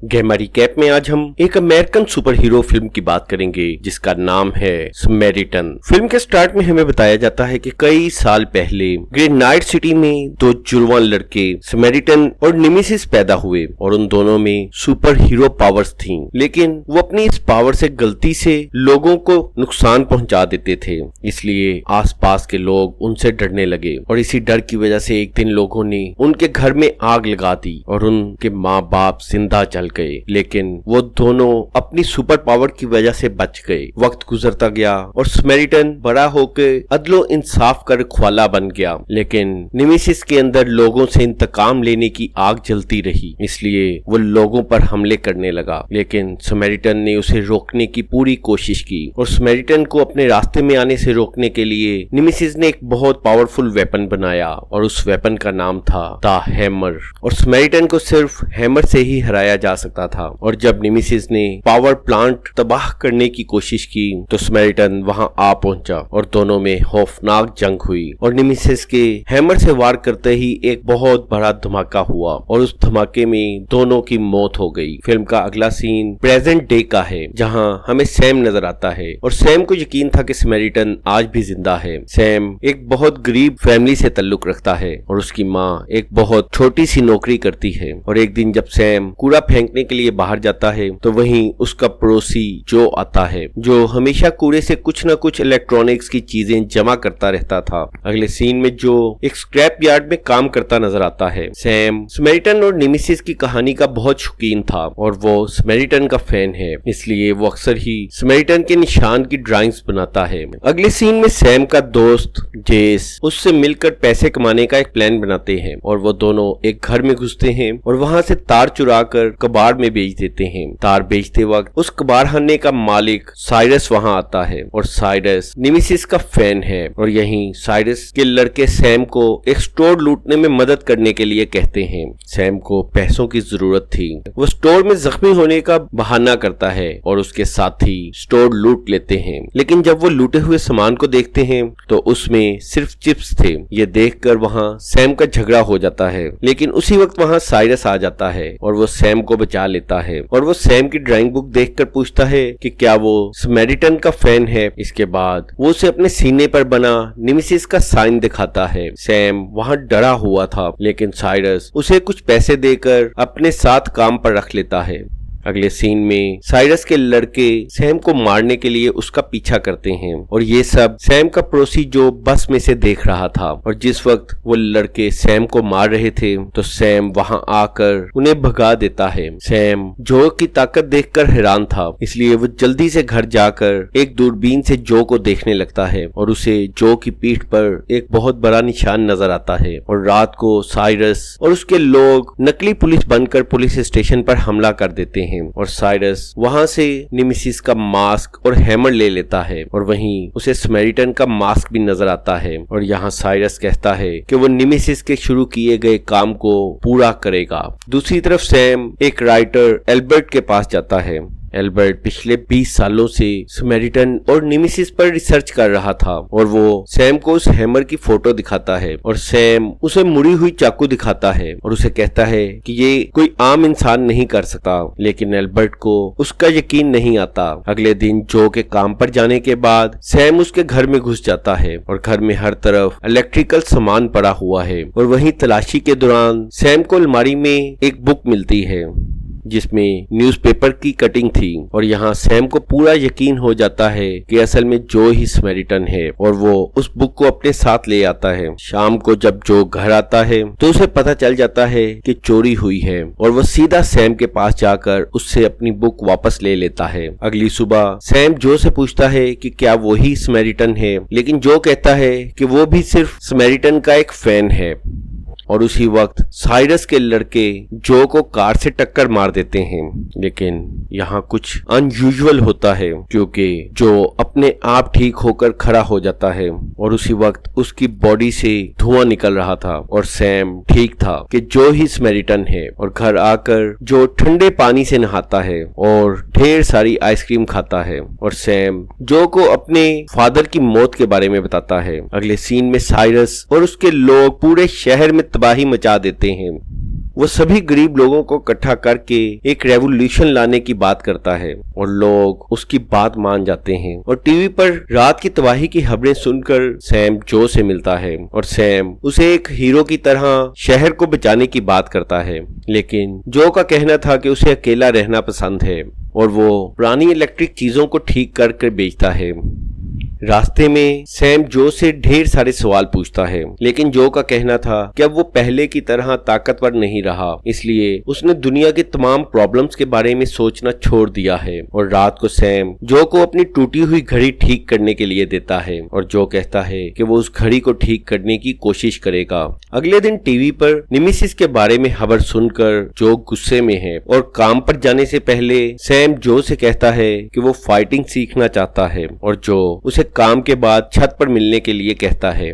गेमरी cap में आज हम एक अमेरिकन सुपर हीरो फिल्म की बात करेंगे जिसका नाम है समैरिटन। फिल्म के स्टार्ट में हमें बताया जाता है कि कई साल पहले ग्रेट नाइट सिटी में दो जुड़वा लड़के समैरिटन और निमेसिस पैदा हुए और उन दोनों में सुपर हीरो पावर्स थीं, लेकिन वो अपनी इस पावर से गलती से लोगों को नुकसान पहुंचा देते थे। इसलिए आसपास के लोग उनसे डरने लगे और इसी डर की वजह से एक दिन लोगों ने उनके घर में आग लगा दी और उनके माँ बाप जिंदा जल गए, लेकिन वो दोनों अपनी सुपर पावर की वजह से बच गए। वक्त गुजरता गया और समैरिटन बड़ा होकर अदलो इंसाफ का रखवाला बन गया, लेकिन निमेसिस के अंदर लोगों से इंतकाम लेने की आग जलती रही, इसलिए वो लोगों पर हमले करने लगा। लेकिन समैरिटन ने उसे रोकने की पूरी कोशिश की और समैरिटन को अपने रास्ते में आने से रोकने के लिए निमेसिस ने एक बहुत पावरफुल वेपन बनाया और उस वेपन का नाम था द हैमर। और समैरिटन को सिर्फ हैमर से ही हराया जा सकता था। और जब निमेसिस ने पावर प्लांट तबाह करने की कोशिश की तो समैरिटन वहां आ पहुंचा और दोनों में खौफनाक जंग हुई और निमेसिस के हैमर से वार करते ही एक बहुत बड़ा धमाका हुआ और उस धमाके में दोनों की मौत हो गई। फिल्म का अगला सीन प्रेजेंट डे का है जहां हमें सैम नजर आता है और सैम को यकीन था कि समैरिटन आज भी जिंदा है। सैम एक बहुत गरीब फैमिली से ताल्लुक रखता है और उसकी माँ एक बहुत छोटी सी नौकरी करती है। और एक दिन जब सैम कूड़ा फेंकने के लिए बाहर जाता है तो वहीं उसका पड़ोसी जो आता है, जो हमेशा कूड़े से कुछ न कुछ इलेक्ट्रॉनिक्स की चीजें जमा करता रहता था। अगले सीन में जो एक स्क्रैप यार्ड में काम करता नजर आता है। सैम समैरिटन और निमेसिस की कहानी का बहुत शौकीन था और वो समैरिटन का फैन है, इसलिए वो अक्सर ही समैरिटन के निशान की ड्राइंग्स बनाता है। अगले सीन में सैम का दोस्त जेस उससे मिलकर पैसे कमाने का एक प्लान बनाते हैं और वो दोनों एक घर में घुसते हैं और वहां से तार चुरा कर कबाड़ में बेच देते हैं। तार बेचते वक्त उस कबाड़खाने का मालिक साइरस वहां आता है और साइरस निमेसिस का फैन है और यहीं साइरस के लड़के सैम को एक स्टोर लूटने में मदद करने के लिए कहते हैं। सैम को पैसों की जरूरत थी, वो स्टोर में जख्मी होने का बहाना करता है और उसके साथी स्टोर लूट लेते हैं। लेकिन जब वो लूटे हुए सामान को देखते हैं तो उसमें सिर्फ चिप्स थे। ये देखकर वहां सैम का झगड़ा हो जाता है, लेकिन उसी वक्त वहां साइरस आ जाता है और वो सैम को बचा लेता है और वो सैम की ड्राइंग बुक देखकर पूछता है कि क्या वो समैरिटन का फैन है। इसके बाद वो उसे अपने सीने पर बना निमेसिस का साइन दिखाता है। सैम वहां डरा हुआ था, लेकिन साइरस उसे कुछ पैसे देकर अपने साथ काम पर रख लेता है। अगले सीन में साइरस के लड़के सैम को मारने के लिए उसका पीछा करते हैं और ये सब सैम का पड़ोसी जो बस में से देख रहा था। और जिस वक्त वो लड़के सैम को मार रहे थे तो सैम वहां आकर उन्हें भगा देता है। सैम जो की ताकत देखकर हैरान था, इसलिए वो जल्दी से घर जाकर एक दूरबीन से जो को देखने लगता है और उसे जो की पीठ पर एक बहुत बड़ा निशान नजर आता है। और रात को साइरस और उसके लोग नकली पुलिस बनकर पुलिस स्टेशन पर हमला कर देते हैं और साइरस वहां से निमेसिस का मास्क और हैमर ले लेता है और वहीं उसे समैरिटन का मास्क भी नजर आता है। और यहाँ साइरस कहता है कि वो निमेसिस के शुरू किए गए काम को पूरा करेगा। दूसरी तरफ सैम एक राइटर एल्बर्ट के पास जाता है। एल्बर्ट पिछले 20 सालों से समैरिटन और निमेसिस पर रिसर्च कर रहा था और वो सैम को उस हैमर की फोटो दिखाता है और सैम उसे मुड़ी हुई चाकू दिखाता है और उसे कहता है कि ये कोई आम इंसान नहीं कर सकता, लेकिन एल्बर्ट को उसका यकीन नहीं आता। अगले दिन जो के काम पर जाने के बाद सैम उसके घर में घुस जाता है और घर में हर तरफ इलेक्ट्रिकल सामान पड़ा हुआ है और वहीं तलाशी के दौरान सैम को अलमारी में एक बुक मिलती है जिसमें न्यूज़पेपर की कटिंग थी और यहाँ सैम को पूरा यकीन हो जाता है कि असल में जो ही समैरिटन है और वो उस बुक को अपने साथ ले आता है। शाम को जब जो घर आता है तो उसे पता चल जाता है कि चोरी हुई है और वो सीधा सैम के पास जाकर उससे अपनी बुक वापस ले लेता है। अगली सुबह सैम जो से पूछता है कि क्या वो ही समैरिटन है, लेकिन जो कहता है कि वो भी सिर्फ समैरिटन का एक फैन है। और उसी वक्त साइरस के लड़के जो को कार से टक्कर मार देते हैं। लेकिन यहाँ कुछ अनयूजुअल होता है क्योंकि जो अपने आप ठीक होकर खड़ा हो जाता है और उसी वक्त उसकी बॉडी से धुआं निकल रहा था और सैम ठीक था कि जो ही समैरिटन है और घर आकर जो ठंडे पानी से नहाता है और ढेर सारी आइसक्रीम खाता है और सैम जो को अपने फादर की मौत के बारे में बताता है। अगले सीन में साइरस और उसके लोग पूरे शहर में तबाही मचा देते हैं वो सभी गरीब लोगों को इकट्ठा करके एक रेवोल्यूशन लाने की बात करता है और लोग उसकी बात मान जाते हैं। और टीवी पर रात की तबाही की खबरें सुनकर सैम जो से मिलता है और सैम उसे एक हीरो की तरह शहर को बचाने की बात करता है। लेकिन जो का कहना था कि उसे अकेला रहना पसंद है और वो पुरानी इलेक्ट्रिक चीजों को ठीक करके बेचता है। रास्ते में सैम जो से ढेर सारे सवाल पूछता है, लेकिन जो का कहना था कि अब वो पहले की तरह ताकतवर नहीं रहा, इसलिए उसने दुनिया के तमाम प्रॉब्लम्स के बारे में सोचना छोड़ दिया है। और रात को सैम जो को अपनी टूटी हुई घड़ी ठीक करने के लिए देता है और जो कहता है कि वो उस घड़ी को ठीक करने की कोशिश करेगा। अगले दिन टीवी पर निमेसिस के बारे में खबर सुनकर जो गुस्से में है और काम पर जाने से पहले सैम जो से कहता है कि वो फाइटिंग सीखना चाहता है और जो उसे काम के बाद छत पर मिलने के लिए कहता है।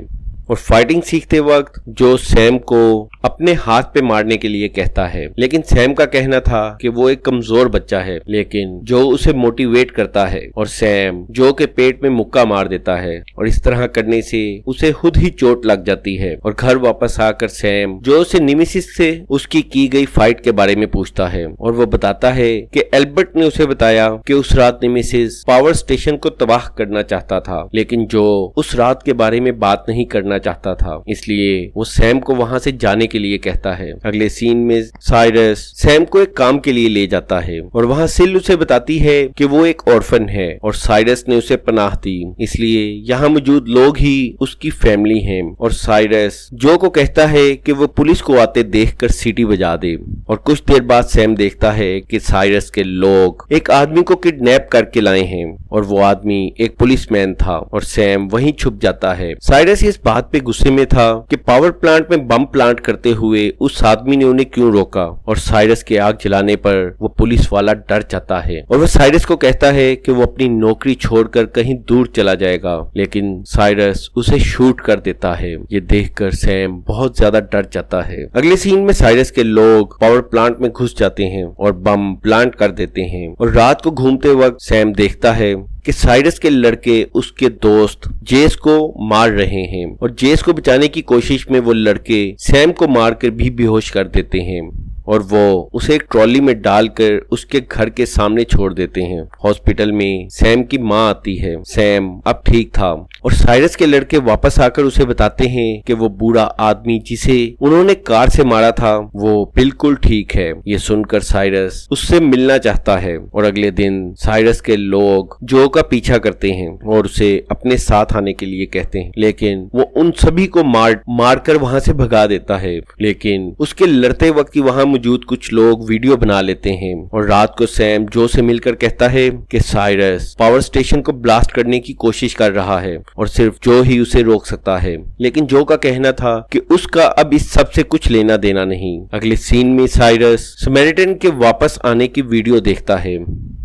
और फाइटिंग सीखते वक्त जो सैम को अपने हाथ पे मारने के लिए कहता है, लेकिन सैम का कहना था कि वो एक कमजोर बच्चा है, लेकिन जो उसे मोटिवेट करता है और सैम जो के पेट में मुक्का मार देता है और इस तरह करने से उसे खुद ही चोट लग जाती है। और घर वापस आकर सैम जो से निमेसिस से उसकी की गई फाइट के बारे में पूछता है और वो बताता है कि एल्बर्ट ने उसे बताया कि उस रात निमेसिस पावर स्टेशन को तबाह करना चाहता था, लेकिन जो उस रात के बारे में बात नहीं करना चाहता था, इसलिए वो सैम को वहां से जाने के लिए कहता है। अगले सीन में साइरस सैम को एक काम के लिए ले जाता है और वहां सिल उसे बताती है कि वो एक ऑर्फन है और साइरस ने उसे पनाह दी, इसलिए यहाँ मौजूद लोग ही उसकी फैमिली हैं। और साइरस जो को कहता है कि वो पुलिस को आते देखकर सीटी बजा दे। और कुछ देर बाद सैम देखता है कि साइरस के लोग एक आदमी को किडनैप करके लाए हैं और वो आदमी एक पुलिसमैन था और सैम वहीं छुप जाता है। साइरस इस बात पे गुस्से में था कि पावर प्लांट में बम प्लांट करते हुए उस आदमी ने उन्हें क्यों रोका और साइरस के आग जलाने पर वो पुलिस वाला डर जाता है और वो साइरस को कहता है कि वो अपनी नौकरी छोड़कर कहीं दूर चला जाएगा, लेकिन साइरस उसे शूट कर देता है। ये देखकर सैम बहुत ज्यादा डर जाता है। अगले सीन में साइरस के लोग पावर प्लांट में घुस जाते हैं और बम प्लांट कर देते हैं और रात को घूमते वक्त सैम देखता है कि साइरस के लड़के उसके दोस्त जेस को मार रहे हैं और जेस को बचाने की कोशिश में वो लड़के सैम को मारकर भी बेहोश कर देते हैं और वो उसे एक ट्रॉली में डालकर उसके घर के सामने छोड़ देते हैं। हॉस्पिटल में सैम की माँ आती है। सैम अब ठीक था और साइरस के लड़के वापस आकर उसे बताते हैं कि वो बूढ़ा आदमी जिसे उन्होंने कार से मारा था वो बिल्कुल ठीक है। ये सुनकर साइरस उससे मिलना चाहता है और अगले दिन साइरस के लोग जो का पीछा करते हैं और उसे अपने साथ आने के लिए कहते हैं, लेकिन वो उन सभी को मारकर वहां से भगा देता है। लेकिन उसके लड़ते वक्त वहां मौजूद कुछ लोग वीडियो बना लेते हैं और रात को सैम जो से मिलकर कहता है कि साइरस पावर स्टेशन को ब्लास्ट करने की कोशिश कर रहा है और सिर्फ जो ही उसे रोक सकता है, लेकिन जो का कहना था कि उसका अब इस सब से कुछ लेना देना नहीं। अगले सीन में साइरस समैरिटन के वापस आने की वीडियो देखता है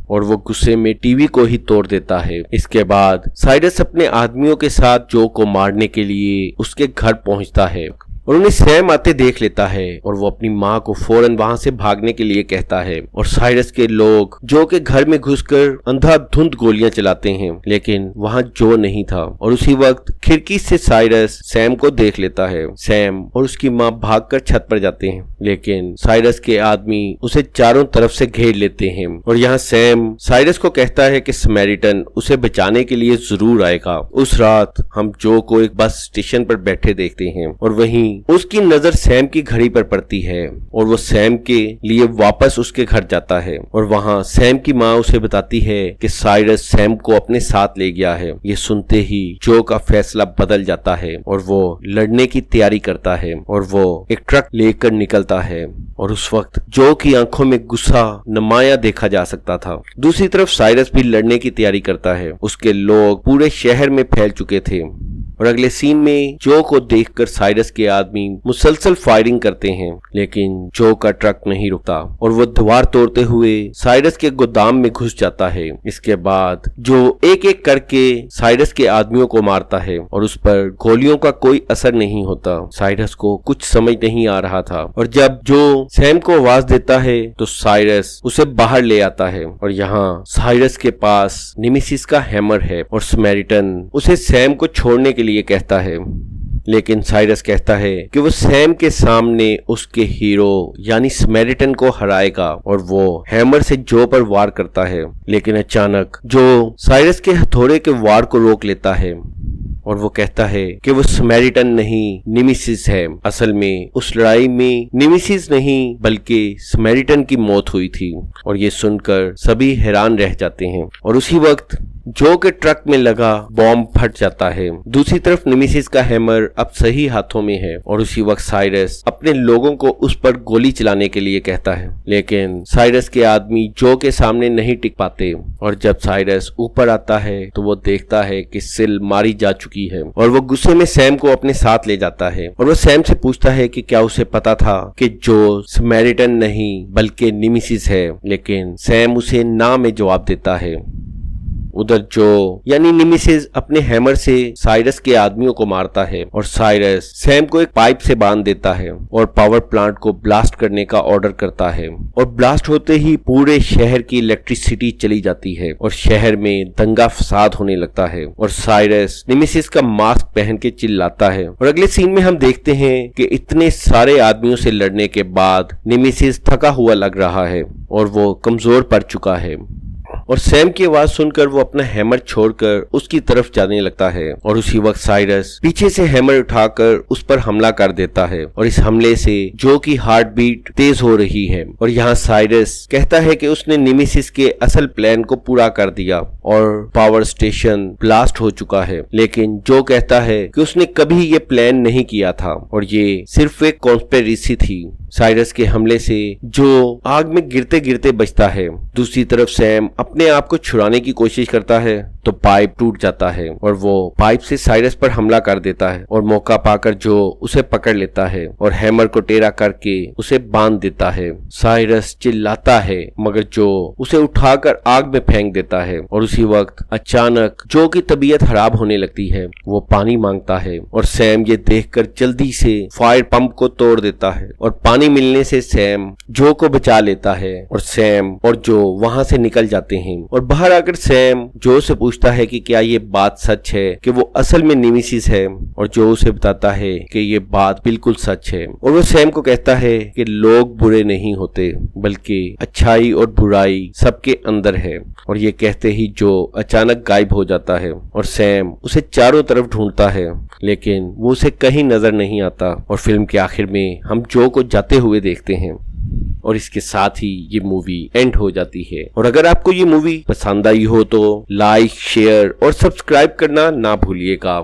और वो गुस्से में टीवी को ही तोड़ देता है। इसके बाद साइरस अपने आदमियों के साथ जो को मारने के लिए उसके घर पहुंचता है और उन्हें सैम आते देख लेता है और वो अपनी माँ को फौरन वहां से भागने के लिए कहता है और साइरस के लोग जो के घर में घुसकर अंधाधुंध गोलियां चलाते हैं, लेकिन वहां जो नहीं था और उसी वक्त खिड़की से साइरस सैम को देख लेता है। सैम और उसकी माँ भागकर छत पर जाते हैं, लेकिन साइरस के आदमी उसे चारों तरफ से घेर लेते हैं और यहाँ सैम साइरस को कहता है कि समैरिटन उसे बचाने के लिए जरूर आएगा। उस रात हम जो को एक बस स्टेशन पर बैठे देखते हैं और वहीं उसकी नजर सैम की घड़ी पर पड़ती है और वो सैम के लिए वापस उसके घर जाता है और वहां सैम की माँ उसे बताती है कि साइरस सैम को अपने साथ ले गया है। ये सुनते ही जो का फैसला बदल जाता है और वो लड़ने की तैयारी करता है और वो एक ट्रक लेकर निकलता है और उस वक्त जो की आंखों में गुस्सा नुमाया देखा जा सकता था। दूसरी तरफ साइरस भी लड़ने की तैयारी करता है। उसके लोग पूरे शहर में फैल चुके थे और अगले सीन में जो को देखकर साइरस के आदमी मुसलसल फायरिंग करते हैं, लेकिन जो का ट्रक नहीं रुकता और वो दीवार तोड़ते हुए साइरस के गोदाम में घुस जाता है। इसके बाद जो एक एक करके साइरस के आदमियों को मारता है और उस पर गोलियों का कोई असर नहीं होता। साइरस को कुछ समझ नहीं आ रहा था और जब जो सैम को आवाज देता है तो साइरस उसे बाहर ले आता है और यहाँ साइरस के पास निमेसिस का हैमर है और समैरिटन उसे सैम को छोड़ने के लिए कहता है, लेकिन साइरस कहता है कि वो सैम के सामने उसके हीरो यानी समैरिटन को हराएगा और वो हैमर से जो पर वार करता है। लेकिन अचानक जो साइरस के हथौड़े के वार को रोक लेता है और वो कहता है कि वो समैरिटन नहीं नेमेसिस है। असल में उस लड़ाई में नेमेसिस नहीं बल्कि समैरिटन की मौत हुई थी और ये सुनकर सभी हैरान रह जाते हैं। और उसी वक्त जो के ट्रक में लगा बॉम्ब फट जाता है। दूसरी तरफ नेमेसिस का हैमर अब सही हाथों में है और उसी वक्त साइरस अपने लोगों को उस पर गोली चलाने के लिए कहता है, लेकिन साइरस के आदमी जो के सामने नहीं टिक पाते और जब साइरस ऊपर आता है तो वो देखता है कि सिल मारी जा चुकी है और वो गुस्से में सैम को अपने साथ ले जाता है और वो सैम से पूछता है कि क्या उसे पता था कि जो समैरिटन नहीं बल्कि नेमेसिस है, लेकिन सैम उसे ना में जवाब देता है। उधर जो यानी नेमेसिस अपने हैमर से साइरस के आदमियों को मारता है और साइरस सैम को एक पाइप से बांध देता है और पावर प्लांट को ब्लास्ट करने का ऑर्डर करता है और ब्लास्ट होते ही पूरे शहर की इलेक्ट्रिसिटी चली जाती है और शहर में दंगा फसाद होने लगता है और साइरस नेमेसिस का मास्क पहन के चिल्लाता है। और अगले सीन में हम देखते हैं कि इतने सारे आदमियों से लड़ने के बाद नेमेसिस थका हुआ लग रहा है और वो कमजोर पड़ चुका है और सैम की आवाज सुनकर वो अपना हैमर छोड़कर उसकी तरफ जाने लगता है और उसी वक्त साइरस पीछे से हैमर उठाकर उस पर हमला कर देता है और इस हमले से जो की हार्ट बीट तेज हो रही है और यहाँ साइरस कहता है कि उसने नेमेसिस के असल प्लान को पूरा कर दिया और पावर स्टेशन ब्लास्ट हो चुका है। लेकिन जो कहता है कि उसने कभी ये प्लान नहीं किया था और ये सिर्फ एक कॉन्स्पिरेसी थी। साइरस के हमले से जो आग में गिरते गिरते बचता है। दूसरी तरफ सैम अपने आप को छुड़ाने की कोशिश करता है तो पाइप टूट जाता है और वो पाइप से साइरस पर हमला कर देता है और मौका पाकर जो उसे पकड़ लेता है और हैमर को टेढ़ा करके उसे बांध देता है। साइरस चिल्लाता है मगर जो उसे उठाकर आग में फेंक देता है और उसी वक्त अचानक जो की तबीयत खराब होने लगती है। वो पानी मांगता है और सैम ये देखकर जल्दी से फायर पंप को तोड़ देता है और पानी मिलने से सैम जो को बचा लेता है और सैम और जो वहां से निकल जाते हैं और बाहर आकर सैम जो से पूछता है कि क्या ये बात सच है कि वो असल में नेमेसिस है और जो उसे बताता है कि ये बात बिल्कुल सच है और वो सैम को कहता है कि लोग बुरे नहीं होते बल्कि अच्छाई और बुराई सबके अंदर है और ये कहते ही जो अचानक गायब हो जाता है और सैम उसे चारों तरफ ढूंढता है लेकिन वो उसे कहीं नजर नहीं आता और फिल्म के आखिर में हम जो को जाते हुए देखते हैं और इसके साथ ही ये मूवी एंड हो जाती है। और अगर आपको ये मूवी पसंद आई हो तो लाइक शेयर और सब्सक्राइब करना ना भूलिएगा।